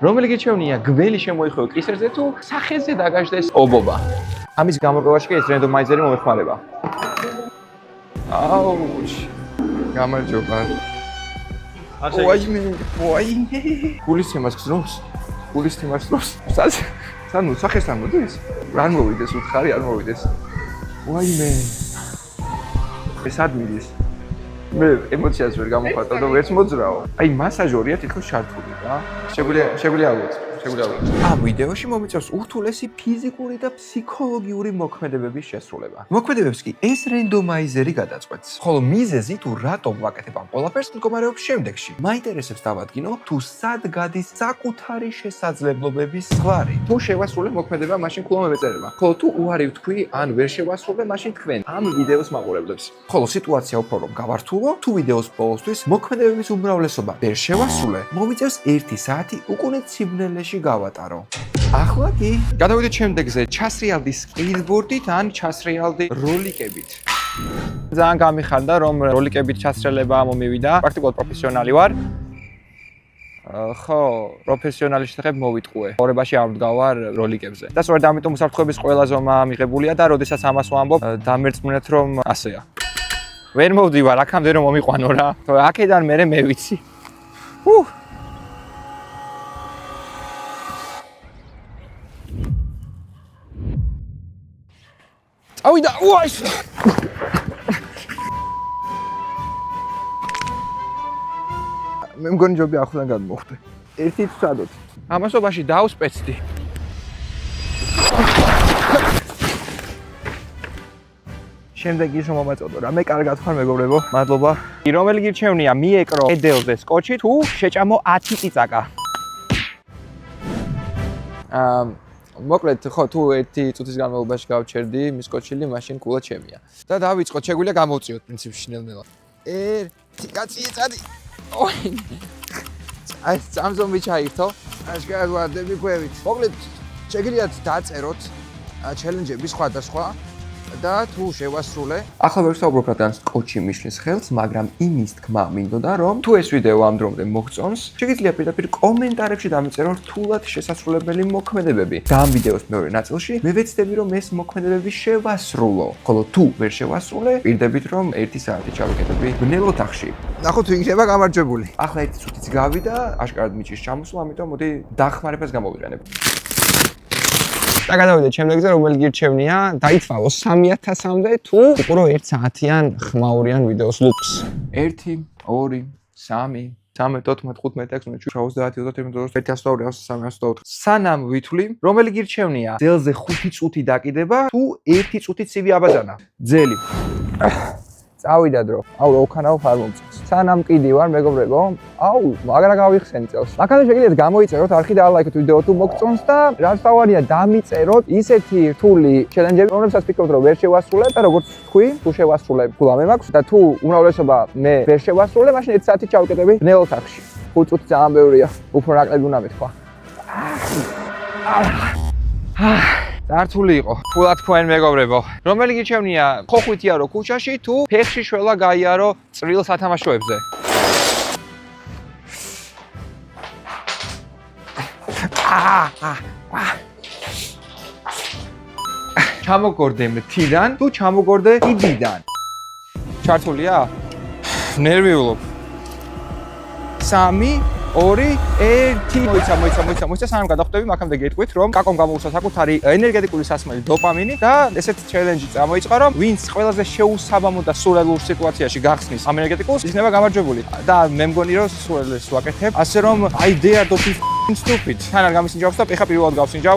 რომელი გირჩევნია გველი შემოიხო კისერზე თუ სახეზე დაგაჟდეს ობობა. ამის გამორკვევაში კი ეს რენდომაიზერი მომეხმარება. აუჩ. გამარჯობა. ვაიმე. გულისცემას გზნობს. გულისცემას გზნობს. სანუ სახესთან მოდის? რან მოვიდეს უთხარი არ მოვიდეს. ვაიმე. ეს ადმიდის. მე ემოციას ვერ გამოვხატავ და ვერც მოძრაო. აი მასაჟორია თითქოს ჩართული რა. შეგვიძლია ავიღოთ. ამ ვიდეოში მომიწევს ურთულესი ფიზიკური და ფსიქოლოგიური მოქმედებების შესრულება. მოქმედებებს კი ეს რენდომაიზერი გადაწყვეტს. ხოლო მიზეზი თუ რატომ ვაკეთებ ამ ყველაფერს მდგომარეობს შემდეგში. მაინტერესებს დავადგინო თუ სად გადის საკუთარი შესაძლებლობების ზღვარი. თუ შევასრულე მოქმედება, მაშინ ქულო მევეწერება. ხოლო თუ უარი ვთქვი, ან ვერ შევასრულე, მაშინ თქვენ ამ ვიდეოს მაყურებლებს. ხოლო სიტუაცია უფრო რომ გავართულო, თუ ვიდეოს ბოლოსთვის მოქმედებების უმრავლესობა ვერ შევასრულე, მომიწევს 1 საათი უკუნე ციბნელეში გავატარო. ახლა კი გადავიდეთ შემდეგზე, ჩასრიალდი სკეიტბორდით ან ჩასრიალდი როლიკებით. ძალიან გამიხარდა რომ როლიკებით ჩასრელება მომივიდა. პრაქტიკულად პროფესიონალი ვარ. ხო, პროფესიონალის შესახებ მოვიტყუე. ორებაში არ ვდგავარ როლიკებზე. და სწორედ ამიტომ უსაფრთხოების ყველა ზომა მიღებულია და როდესაც ამას ვამბობ, დამერწმუნეთ რომ ასეა. ვერ მოვდივარ აქამდე რომ მომიყვანო რა. აქედან მერე მე ვიცი. ავიდა, უაის! მე მგონი ჯობია ახლიდან გადმოვხდე. ერთი წადოთ. ამასობაში დავსპეცდი. შემდეგ ის მომაწოდო რა. მე კარგად ხარ მეგობრებო. მადლობა. რომელი გირჩევნია მიეკრო ედელზე სკოჩი თუ შეჭამო 10 წიწაკა. მოკლედ ხო თუ 1 წუთის განმავლობაში გავჩერდი მის კოჩილი, მაშინ კულა ჩემია. და დავიწყოთ, შეგვიძლია გამოვწიოთ პრინციპში ნელ-ნელა. კაცი წადი. აი სამზომი ჩაირთო. აშკარად ვარდები ქვევით. მოკლედ შეგიძლიათ დაწეროთ ჩელენჯები სხვადასხვა და თუ შევასრულე. ახლა ვერ ვსაუბრობ რადგან კოჩი მიშლის ხელს, მაგრამ იმის თქმა მინდოდა რომ თუ ეს ვიდეო ამ დრომდე მოგწონს, შეგიძლია პირდაპირ კომენტარებში დამიწერო რთულად შესასრულებელი მოქმედებები. და ამ ვიდეოს მეორე ნაწილში მე ვეცდები რომ ეს მოქმედებები შევასრულო. ხოლო თუ ვერ შევასრულე, პირდებით რომ 1 საათი ჩავიკეთები ბნელ ოთახში. ნახოთ თუ იქნება გამარჯვებული. ახლა 1 წუთიც გავიდა, აშკარად მიჭის ჩამოსვლა, ამიტომ მოდი დახმარებას გამოვიყენებ. და გადავიდეთ შემდეგზე, რომელი გირჩევნია დაითვალო 3000-მდე თუ უყურო 1 საათიან ხმაურიან ვიდეოს ლუპს. 1 2 3 13 15 16 17 18 19 20 სანამ ვითვლი, რომელი გირჩევნია ძელზე 5 წუთი დაკიდება თუ 1 წუთი ცივი აბაძანა. ძელი. წავიდა დრო. აუ ოქანაო არ მომწონს. სანამ კიდი ვარ მეგობრებო. აუ მაგრა გავიხსენი წელს. აქამდე შეგიძლიათ გამოიწეროთ არხი და ალაიქოთ ვიდეო თუ მოგწონს და რაც თავარია დამიწეროთ ისეთი რთული ჩელენჯები, რომლებსაც ფიქრობთ რომ ვერ შევასრულებ და როგორც თქვი, თუ შევასრულებ, გულა მე მაქვს და თუ უმრავლესობა მე ვერ შევასრულებ, მაშინ 1 საათი ჩავკეტები ბნელ ოთახში. 5 წუთი ძალიან ბევრია. უფრო ნაკლები უნდა მეთქვა. დართული იყო. ფულად თქვენ მეგობრებო. რომელი გირჩევნია ხოხვით იარო ქუჩაში თუ ფეხში შველა გაიარო წვრილ სათამაშოებზე. ჩამოგორდე მთიდან თუ ჩამოგორდე კიდიდან. ჩართულია? ნერვიულობ. 3 2 1 მოიცა სანამ გადახვდები, მაგამდე გეტყვით რომ კაკომ გამოუსვა საკუთარი ენერგეტიკული სასმელი დოპამინი და ესეთი ჩელენჯი წამოიწყო რომ ვინც ყველაზე შეუსაბამო და სურელურ სიტუაციაში გახსნის ამ ენერგეტიკულს, იქნება გამარჯვებული. და მე მგონი რომ სურელს ვაკეთებ, ასე რომ I dare to be stupid. თან არ გამისინჯავს და ეხა პირველად გავსინჯავ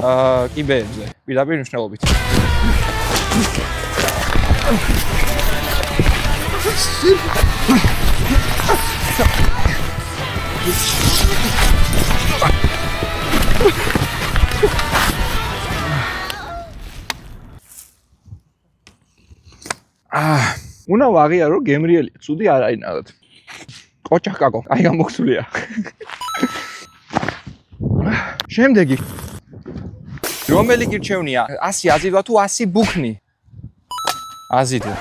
კიბეებზე. პირდაპირ მნიშვნელობით. უნდა ვაღიარო გემრიელია, ცუდი არ არის ნადად. კოჭაკაკო, აი გამოგცულია. შემდეგი. რომელი გირჩევნია 100 აზიდვა თუ 100 ბუქნი? აზიდვა.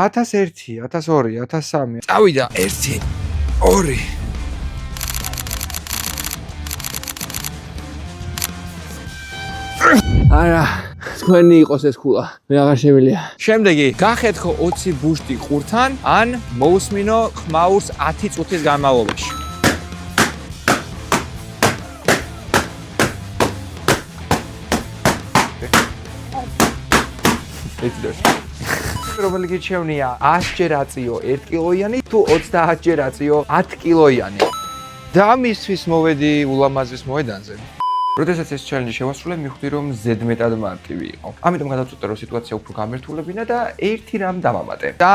1001, 1002, 1003. წავიდა 1 2 არა, თქვენი იყოს ეს ქულა. მე აღარ შემიძლია. შემდეგი, გახეთქო 20 ბუშტი ყურთან, ან მოусმინო ხმაურს 10 წუთის განმავლობაში. რომელი გიჩვენია 100 ჯერ აწიო 1 კილოიანი თუ 30 ჯერ აწიო 10 კილოიანი. და მისთვის მოვედი ულამაზეს მოედანზე. როდესაც ეს ჩელენჯი შევასრულე, მივხვდი რომ ზედმეტად მარტივი იყო. ამიტომ გადავწყვიტე რომ სიტუაცია უფრო გამერთულებინა და ერთი რამ დავამატე. და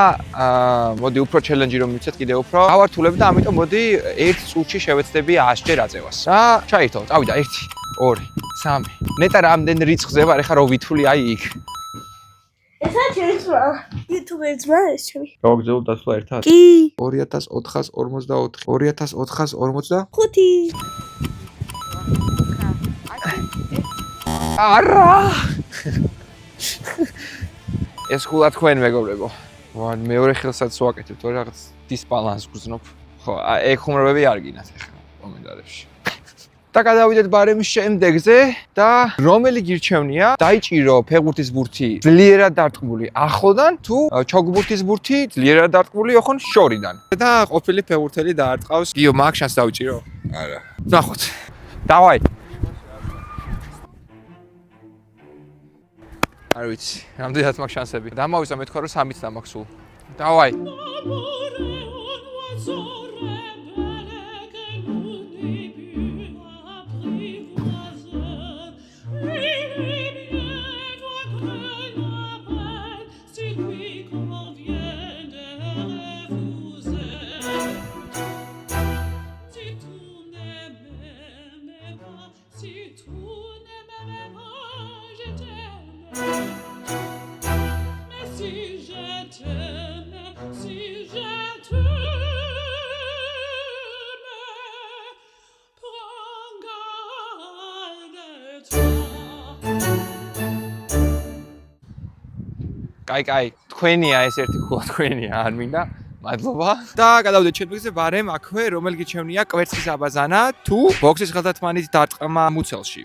მოდი უფრო ჩელენჯი რომ მივცეთ კიდე უფრო ავართულებ და ამიტომ მოდი 1 წუთში შევეცდები 100 ჯერ აწევას. და ჩაირთო, წავიდა 1 2 3. ნეტა რამდენ რიცხვზე ვარ ახლა რომ ვითვლი აი იქ. ესა ჩემი ძმა. YouTube-ზე ძმა ეს ჩემი. გავაგზავნოთ დასვლა ერთად? კი. 2444 2445 არა! ეს ხულა თქვენ მეგობრებო. ვარ მეორე ხელსაც ვაკეთებ, თორე რაღაც დისბალანსს გრძნობ. ხო, ეგ ხუმრობები არ გინათ ახლა კომენტარებში. და გადავიდეთ ბარემის შემდეგზე და რომელი გირჩევნია დაიჭირო ფეხბურთის ბურთი ძლიერად დარტყმული ახლოდან თუ ჩოგბურთის ბურთი ძლიერად დარტყმული ოხონ შორიდან და ყოფილი ფეხბურთელი დაარტყავს გიო მაგ შანსს დავიჭირო არა ნახოთ დავაი არ ვიცი რამდენად მაგ შანსები დამავისა მე თქვა რომ 3-ით დამაქვს სულ დავაი კაი, თქვენია ეს ერთი ხულა თქვენია, არ მინდა. მადლობა. და გადავდეთ შემდეგზე ბარემ აქვე რომელი გიჩვენია კვერცხის აბაზანა თუ ბოქსის ხელთათმანით დარტყმა მუცელში.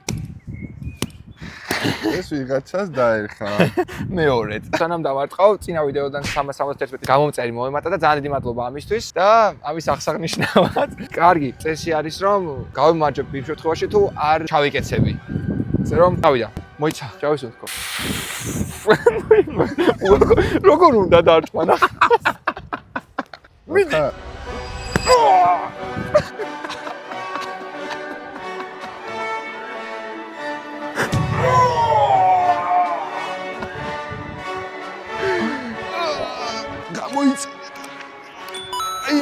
ეს ვიღაცას დაერხა. მეორედ. სანამ დავარტყავ, წინა ვიდეოდან 371 გამომწერი მომემატა და ძალიან დიდი მადლობა ამისთვის და ამის აღსანიშნავად. კარგი, წესი არის რომ გავიმარჯვებ იმ შემთხვევაში თუ არ ჩავიკეცები. ისე რომ გავიდა. მოიცა, ჩავისვენთქო. როგორ უნდა დარტყმა ნახე. მიდი. გამოიცა. აი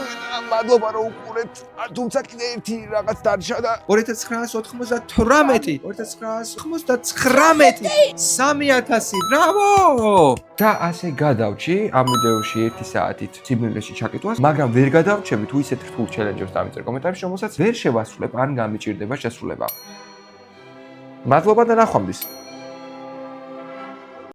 მადლობა რომ უყურეთ. თუმცა კიდე ერთი რაღაც დარჩა და 2998 3000 ბრავო! და ასე გადავჭი ამ ვიდეოში 1 საათით სიმრილეში ჩაკეტვას, მაგრამ ვერ გადავრჩები თუ ისეთ რთულ ჩელენჯებს დამიწერ კომენტარებში, რომელსაც ვერ შევასრულებ ან გამიჭირდება შესრულება. მადლობა და ნახვამდის.